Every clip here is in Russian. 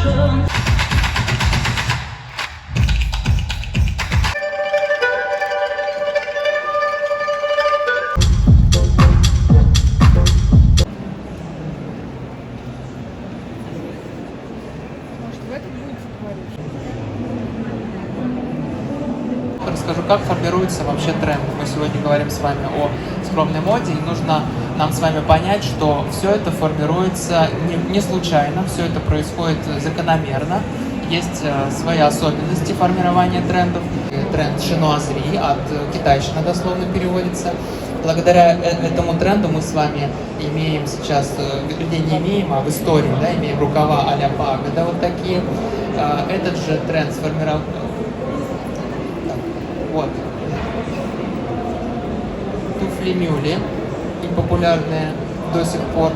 Расскажу, как формируется вообще тренд. Мы сегодня говорим с вами о скромной моде, и нужно нам с вами понять, что все это формируется не случайно, все это происходит закономерно. Есть свои особенности формирования трендов. Тренд шинуазри, от китайщина дословно переводится. Благодаря этому тренду мы с вами имеем сейчас, вернее не имеем, а в истории, да, имеем рукава а-ля пагода вот такие. Этот же тренд сформировал. Вот. Туфли Мюли, и популярные до сих пор.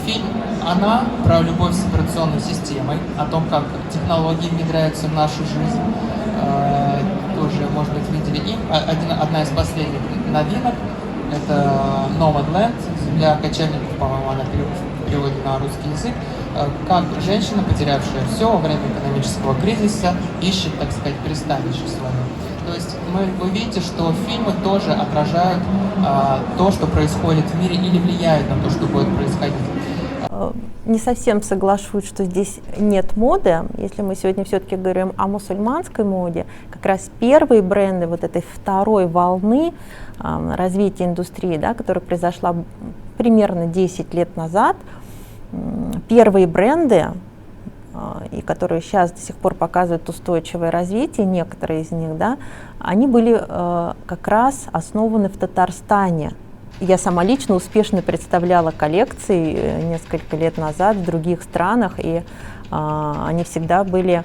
Фильм «Она» про любовь с операционной системой, о том, как технологии внедряются в нашу жизнь. Тоже, может быть, видели. И одна из последних новинок – это Nomadland, земля кочевников, по-моему, она в переводе на русский язык. Как женщина, потерявшая все во время экономического кризиса, ищет, так сказать, пристанище свое. То есть вы видите, что фильмы тоже отражают то, что происходит в мире, или влияют на то, что будет происходить. Не совсем соглашусь, что здесь нет моды. Если мы сегодня все-таки говорим о мусульманской моде, как раз первые бренды вот этой второй волны развития индустрии, да, которая произошла примерно 10 лет назад, первые бренды, и которые сейчас до сих пор показывают устойчивое развитие, некоторые из них, да, они были как раз основаны в Татарстане. Я сама лично успешно представляла коллекции несколько лет назад в других странах, и они всегда были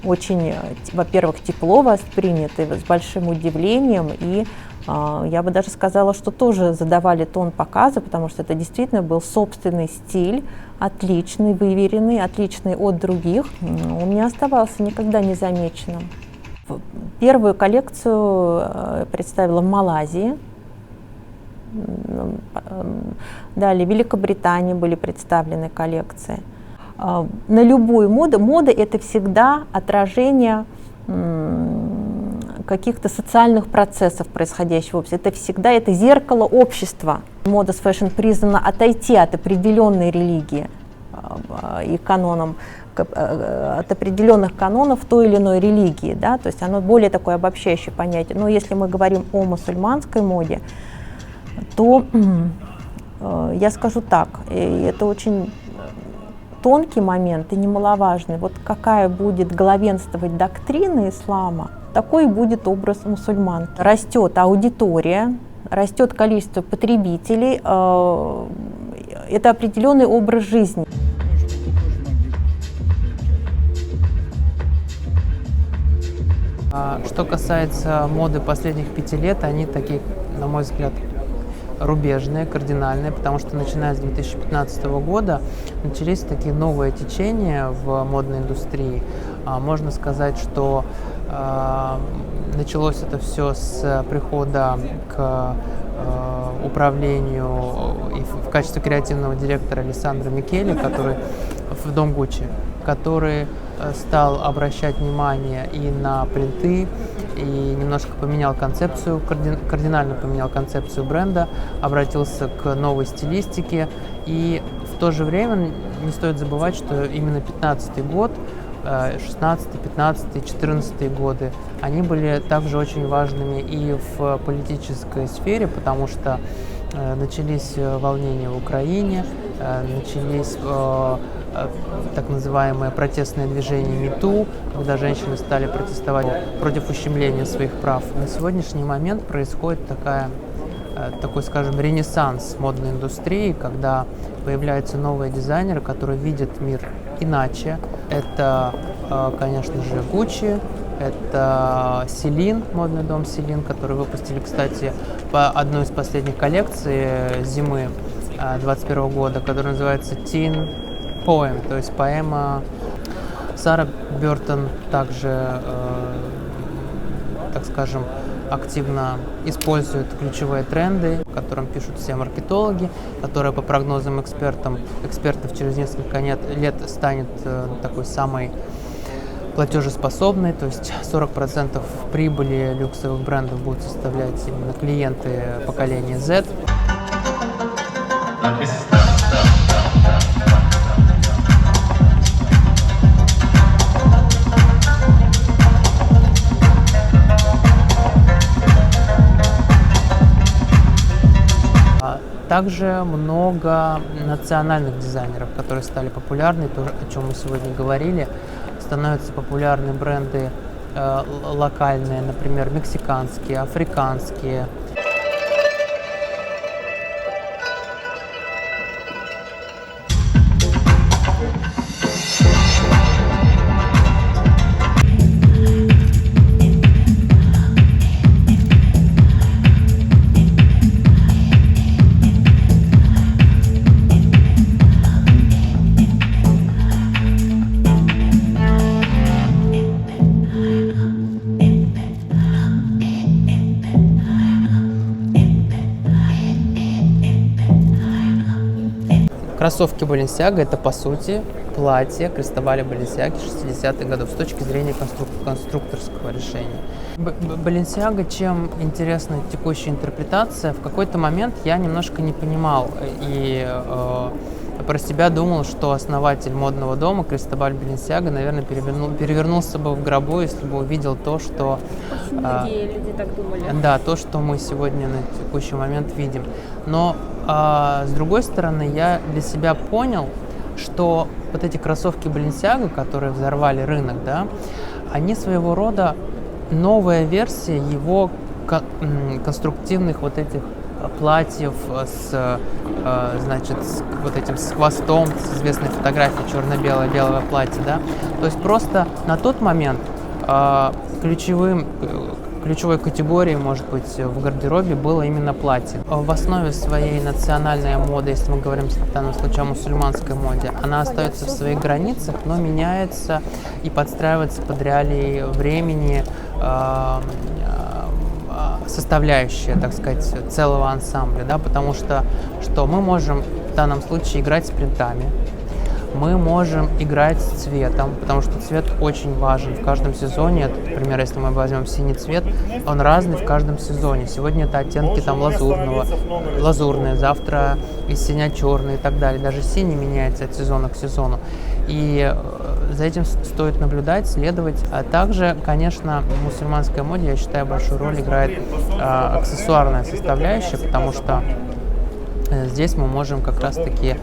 очень, во-первых, тепло восприняты, с большим удивлением, и я бы даже сказала, что тоже задавали тон показа, потому что это действительно был собственный стиль, отличный, выверенный, отличный от других. Он не оставался никогда незамеченным. Первую коллекцию представила в Малайзии. Далее в Великобритании были представлены коллекции. На любую моду, мода это всегда отражение каких-то социальных процессов, происходящих в обществе. Это всегда это зеркало общества. Мода с фэшн призвана отойти от определенной религии и канонам, от определенных канонов той или иной религии, да? То есть оно более такое обобщающее понятие. Но если мы говорим о мусульманской моде, то я скажу так, и это очень тонкий момент и немаловажный. Вот какая будет главенствовать доктрина ислама, такой и будет образ мусульман. Растет аудитория, растет количество потребителей, это определенный образ жизни. Что касается моды последних 5 лет, они такие, на мой взгляд, рубежные, кардинальные, потому что начиная с 2015 года начались такие новые течения в модной индустрии. Можно сказать, что началось это все с прихода к управлению и в качестве креативного директора Алессандро Микеле, который в Дом Гуччи, который стал обращать внимание и на принты, и немножко поменял концепцию, кардинально поменял концепцию бренда, обратился к новой стилистике. И в то же время не стоит забывать, что именно 15-й год, 16-й, 15-й, 14-й годы, они были также очень важными и в политической сфере, потому что начались волнения в Украине, начались так называемое протестное движение #MeToo, когда женщины стали протестовать против ущемления своих прав. На сегодняшний момент происходит такой, скажем, ренессанс модной индустрии, когда появляются новые дизайнеры, которые видят мир иначе. Это, конечно же, Gucci, это Celine, модный дом Celine, который выпустили, кстати, по одной из последних коллекций зимы 2021 года, которая называется Teen Poem, то есть поэма. Сара Бёртон также, так скажем, активно использует ключевые тренды, о которых пишут все маркетологи, которые по прогнозам экспертов через несколько лет станет такой самой платежеспособной, то есть 40% прибыли люксовых брендов будут составлять именно клиенты поколения Z. Также много национальных дизайнеров, которые стали популярны, то, о чем мы сегодня говорили. Становятся популярны бренды локальные, например, мексиканские, африканские. Кроссовки Balenciaga — это, по сути, платье Кристобаля Баленсиаги 60-х годов с точки зрения конструкторского решения. Balenciaga, чем интересна текущая интерпретация, в какой-то момент я немножко не понимал и про себя думал, что основатель модного дома Кристобаль Баленсиага, наверное, перевернулся бы в гробу, если бы увидел то, что... Многие люди так думали. Да, то, что мы сегодня на текущий момент видим. Но, с другой стороны, я для себя понял, что вот эти кроссовки Balenciaga, которые взорвали рынок, да, они своего рода новая версия его конструктивных вот этих платьев с, значит, с вот этим с хвостом, с известной фотографией черно-белого платья, да. То есть просто на тот момент ключевой категорией, может быть, в гардеробе было именно платье. В основе своей национальная мода, если мы говорим в данном случае о мусульманской моде, она остается в своих границах, но меняется и подстраивается под реалии времени, составляющая, так сказать, целого ансамбля, да, потому что мы можем в данном случае играть с принтами, мы можем играть с цветом, потому что цвет очень важен в каждом сезоне. Например, если мы возьмем синий цвет, он разный в каждом сезоне. Сегодня это оттенки там лазурные, завтра из синя-черный и так далее. Даже синий меняется от сезона к сезону. И за этим стоит наблюдать, следовать. А также, конечно, в мусульманской моде, я считаю, большую роль играет аксессуарная составляющая, потому что здесь мы можем как раз-таки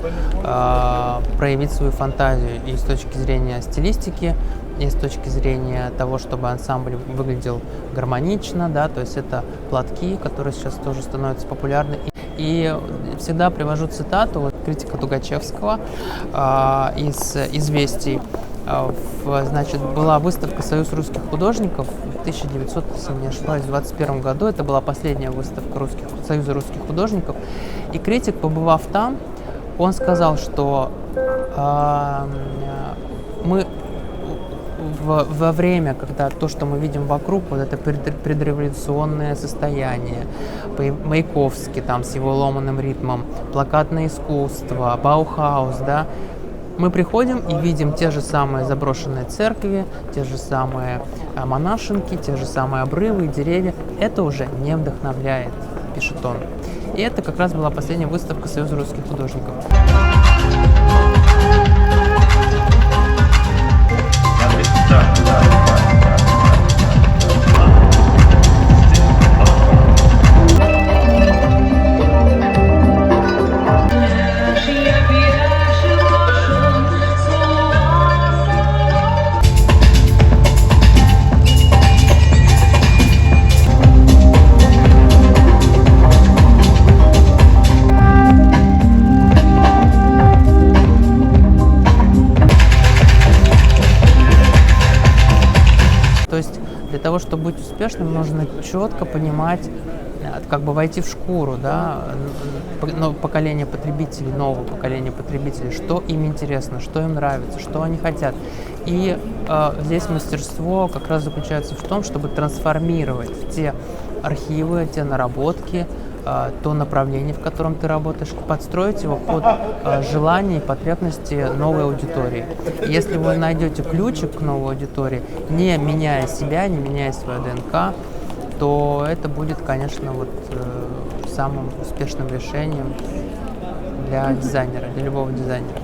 проявить свою фантазию и с точки зрения стилистики, и с точки зрения того, чтобы ансамбль выглядел гармонично, да, то есть это платки, которые сейчас тоже становятся популярны. И всегда привожу цитату вот, критика Тугачевского из «Известий». Значит, была выставка «Союз русских художников» в 1921 году. Это была последняя выставка Союза русских художников. И критик, побывав там, он сказал, что мы во время, когда то, что мы видим вокруг, вот это предреволюционное состояние, Маяковский там с его ломаным ритмом, плакатное искусство, Баухаус, да, мы приходим и видим те же самые заброшенные церкви, те же самые монашенки, те же самые обрывы и деревья. Это уже не вдохновляет, пишет он. И это как раз была последняя выставка Союза русских художников. То есть для того, чтобы быть успешным, нужно четко понимать, как бы войти в шкуру, да, поколения потребителей, нового поколения потребителей, что им интересно, что им нравится, что они хотят. И здесь мастерство как раз заключается в том, чтобы трансформировать те архивы, те наработки, то направление, в котором ты работаешь, подстроить его под желания и потребности новой аудитории. Если вы найдете ключик к новой аудитории, не меняя себя, не меняя свою ДНК, то это будет, конечно, вот самым успешным решением для дизайнера, для любого дизайнера.